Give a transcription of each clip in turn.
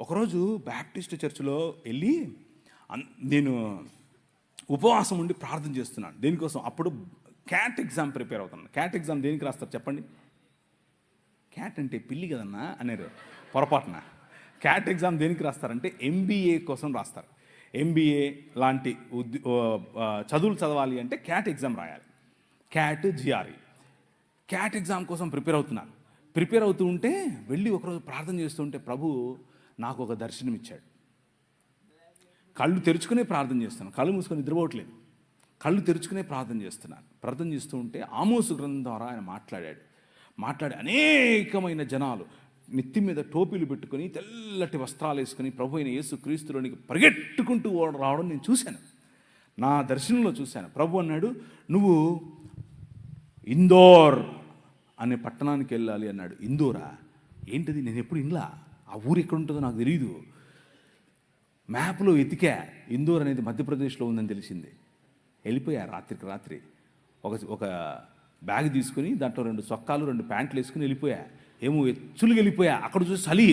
ఒకరోజు బ్యాప్టిస్ట్ చర్చిలో వెళ్ళి నేను ఉపవాసం ఉండి ప్రార్థన చేస్తున్నాను. దేనికోసం? అప్పుడు క్యాట్ ఎగ్జామ్ ప్రిపేర్ అవుతున్నాను. క్యాట్ ఎగ్జామ్ దేనికి రాస్తారు చెప్పండి? క్యాట్ అంటే పిల్లి కదన్నా అన్నారు పొరపాటున. క్యాట్ ఎగ్జామ్ దేనికి రాస్తారంటే MBA కోసం రాస్తారు. MBA లాంటి చదువులు చదవాలి అంటే క్యాట్ ఎగ్జామ్ రాయాలి. Cat GRE. క్యాట్ ఎగ్జామ్ కోసం ప్రిపేర్ అవుతున్నాను. ప్రిపేర్ అవుతూ ఉంటే వెళ్ళి ఒకరోజు ప్రార్థన చేస్తుంటే ప్రభు నాకు ఒక దర్శనం ఇచ్చాడు. కళ్ళు తెరుచుకునే ప్రార్థన చేస్తున్నాను, కళ్ళు మూసుకొని నిద్రపోవట్లేదు, కళ్ళు తెరుచుకునే ప్రార్థన చేస్తున్నాను. ప్రార్థన చేస్తూ ఉంటే ఆమోసు గ్రంథం ద్వారా ఆయన మాట్లాడి అనేకమైన జనాలు నెత్తి మీద టోపీలు పెట్టుకొని తెల్లటి వస్త్రాలు వేసుకొని ప్రభు అయిన యేసు క్రీస్తులోనికి పరిగెట్టుకుంటూ రావడం నేను చూశాను, నా దర్శనంలో చూశాను. ప్రభు అన్నాడు, నువ్వు ఇందోర్ అనే పట్టణానికి వెళ్ళాలి అన్నాడు. ఇందోరా? ఏంటిది? నేను ఎప్పుడు ఇన్లా, ఆ ఊరు ఎక్కడ ఉంటుందో నాకు తెలియదు. మ్యాప్లో ఎతికా, ఇందోర్ అనేది మధ్యప్రదేశ్లో ఉందని తెలిసింది. వెళ్ళిపోయా రాత్రికి రాత్రి. ఒక బ్యాగ్ తీసుకుని దాంట్లో 2 చొక్కాలు 2 ప్యాంట్లు వేసుకుని వెళ్ళిపోయా. ఏమో ఎచ్చులుగా వెళ్ళిపోయా. అక్కడ చూసి చలి,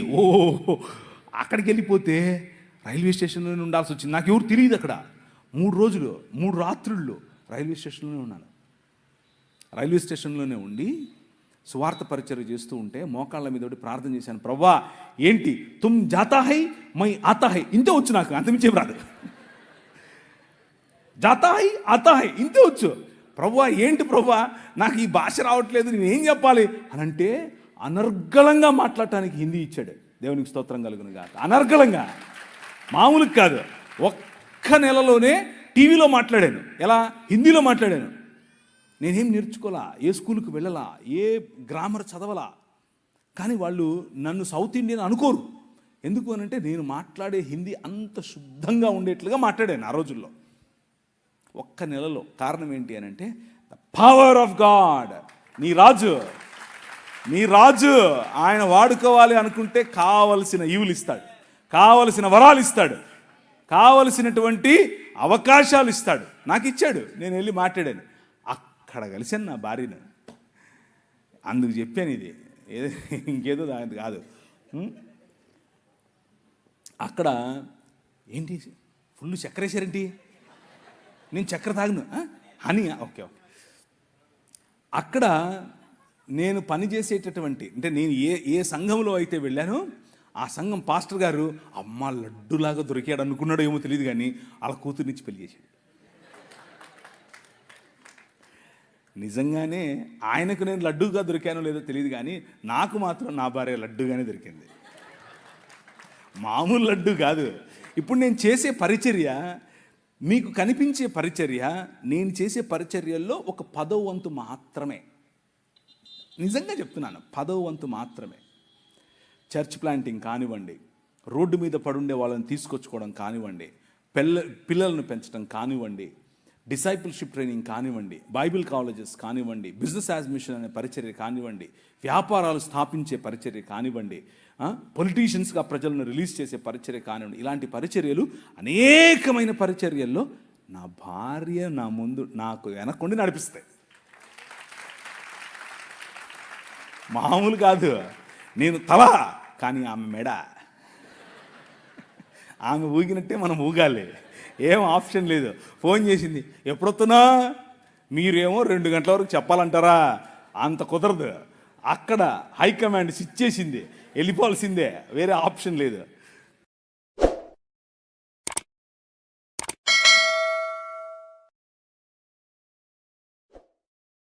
అక్కడికి వెళ్ళిపోతే రైల్వే స్టేషన్లోనే ఉండాల్సి వచ్చింది. నాకు ఎవరు తెలియదు అక్కడ. 3 రోజులు 3 రాత్రుళ్ళు రైల్వే స్టేషన్లోనే ఉన్నాను. రైల్వే స్టేషన్లోనే ఉండి సువార్త పరిచర్య చేస్తూ ఉంటే మోకాళ్ళ మీద ప్రార్థన చేశాను. ప్రవ్వా ఏంటి, తుమ్ జాతా హై మై ఆతా హై, ఇంతే వచ్చు, నాకు అంతమించే రాదు. జాతా హై ఆతా హై ఇంతే వచ్చు. ప్రవ్వా ఏంటి ప్రవ్వా, నాకు ఈ భాష రావట్లేదు, నేనేం చెప్పాలి అని అంటే అనర్గళంగా మాట్లాడటానికి హిందీ ఇచ్చాడు. దేవునికి స్తోత్రం కలుగును గాక. అనర్గళంగా, మామూలుగా కాదు. ఒక్క నెలలోనే టీవీలో మాట్లాడాను. ఎలా? హిందీలో మాట్లాడాను. నేనేం నేర్చుకోలా, ఏ స్కూల్కి వెళ్ళలా, ఏ గ్రామర్ చదవలా. కానీ వాళ్ళు నన్ను సౌత్ ఇండియన్ అనుకోరు. ఎందుకు అనంటే నేను మాట్లాడే హిందీ అంత శుద్ధంగా ఉండేట్లుగా మాట్లాడాను ఆ రోజుల్లో, ఒక్క నెలలో. కారణం ఏంటి అని అంటే ద పవర్ ఆఫ్ గాడ్. నీ రాజు ఆయన వాడుకోవాలి అనుకుంటే కావలసిన ఈవులు ఇస్తాడు, కావలసిన వరాలు ఇస్తాడు, కావలసినటువంటి అవకాశాలు ఇస్తాడు. నాకు ఇచ్చాడు. నేను వెళ్ళి మాట్లాడాను. అక్కడ కలిసాను నా భార్యను. అందుకు చెప్పాను ఇది, ఇంకేదో దాని కాదు. అక్కడ ఏంటి ఫుల్ చక్కెర వేసారేంటి? నేను చక్కెర తాగను అని. ఓకే. అక్కడ నేను పనిచేసేటటువంటి, అంటే నేను ఏ సంఘంలో అయితే వెళ్ళానో ఆ సంఘం పాస్టర్ గారు అమ్మ లడ్డులాగా దొరికాడు అనుకున్నాడో ఏమో తెలియదు, కానీ వాళ్ళ కూతురునిచ్చి పెళ్లి చేశాడు. నిజంగానే ఆయనకు నేను లడ్డూగా దొరికానో లేదో తెలియదు, కానీ నాకు మాత్రం నా భార్య లడ్డూగానే దొరికింది. మామూలు లడ్డు కాదు. ఇప్పుడు నేను చేసే పరిచర్య, మీకు కనిపించే పరిచర్య, నేను చేసే పరిచర్యల్లో ఒక 10వ వంతు మాత్రమే. నిజంగా చెప్తున్నాను, 10వ వంతు మాత్రమే. చర్చ్ ప్లాంటింగ్ కానివ్వండి, రోడ్డు మీద పడుండే వాళ్ళని తీసుకొచ్చుకోవడం కానివ్వండి, పిల్లలను పెంచడం కానివ్వండి, డిసైపుల్షిప్ ట్రైనింగ్ కానివ్వండి, బైబిల్ కాలేజెస్ కానివ్వండి, బిజినెస్ యాజ్ మిషన్ అనే పరిచర్య కానివ్వండి, వ్యాపారాలు స్థాపించే పరిచర్య కానివ్వండి, పొలిటీషియన్స్గా ప్రజలను రిలీజ్ చేసే పరిచర్య కానివ్వండి, ఇలాంటి పరిచర్యలు, అనేకమైన పరిచర్యల్లో నా భార్య నా ముందు నాకు వెనక్కుండి నడిపిస్తాయి. మామూలు కాదు. నేను తల, కానీ ఆమె మెడ. ఆమె ఊగినట్టే మనం ఊగాలి, ఏం ఆప్షన్ లేదు. ఫోన్ చేసింది, ఎప్పుడొస్తున్నా? మీరేమో 2 గంటల వరకు చెప్పాలంటారా? అంత కుదరదు. అక్కడ హైకమాండ్ స్విచ్ చేసింది, వెళ్ళిపోవాల్సిందే, వేరే ఆప్షన్ లేదు.